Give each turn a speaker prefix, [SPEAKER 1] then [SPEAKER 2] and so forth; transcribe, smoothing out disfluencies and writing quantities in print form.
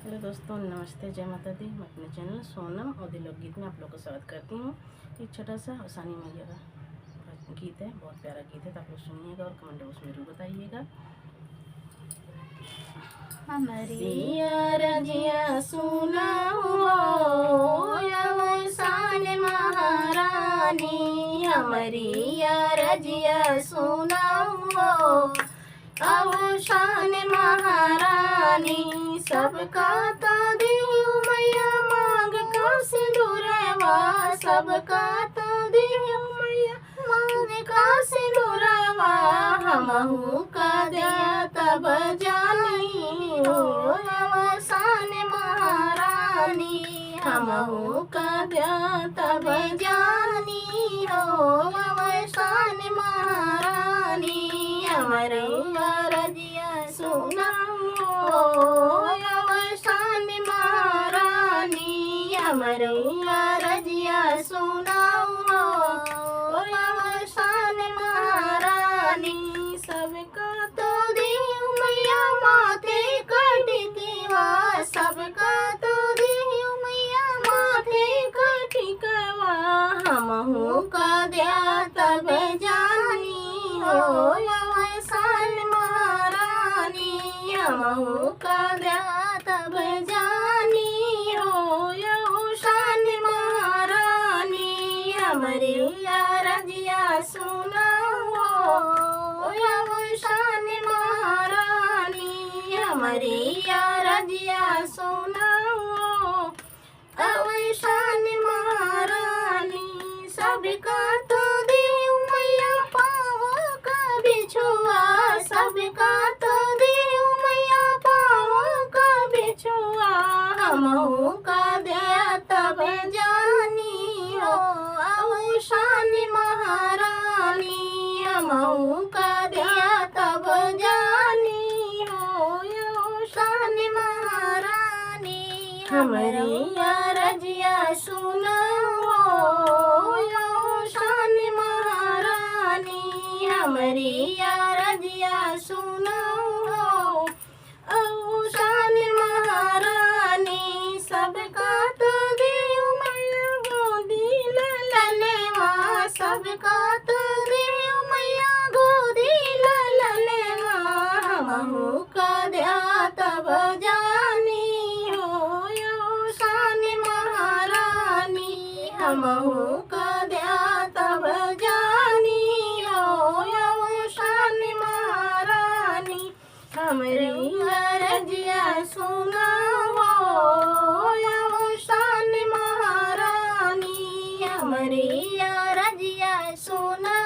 [SPEAKER 1] Hello दोस्तों, नमस्ते, जय माता दी। मैं अपने चैनल सोनम और लोकगीत में आप लोग का स्वागत करती हूँ। एक छोटा सा हसानी मैया का गीत है, बहुत प्यारा गीत है, तो आप लोग सुनिएगा और कमेंट बॉक्स में जरूर बताइएगा। हमारी रजिया सुना महारानी, हमारी रजिया सुना शान महारानी, सबका तादी मैया मांग का सिंदूरवा, सबका तादी मैया मांग का सिंदूरवा, हमहू का दिया तब जानी हो शान महारानी, हमहू का दिया तब जानी हो शान महारानी, हमारे रजिया सुना शान महारानी, हमारे रजिया सुना शान महारानी, सबका तो देव मैया माथे कटिकवा, सबका तो देव मैया माथे कटिकवा, हमहू का दिया तब जानी हो शान महारानी, हमहू का दिया तब जानी हो शान महारानी, हमारी रजिया सुना शान महारानी, हमारी रजिया सुना शान महारानी, सबका तो देव मैया पाँव का बिछुआ, सबका तो देव मैया पाँव का बिछुआ, हमहू का दिया तब जानी हो शान महारानी, हमहू का दिया तब जानी हो शान महारानी, हमारी रजिया सुना शान महारानी, हमारी रजिया सुना शान महारानी, सबका तो देव मैया गोदी ललनवा, सबका तो देव मैया गोदी ललनवा, हमहू का दिया तब जानी हो शान महारानी, हमहू का दिया तब जानी हो शान महारानी, हमारी रजिया सुना शान महारानी, हमारी रजिया सुना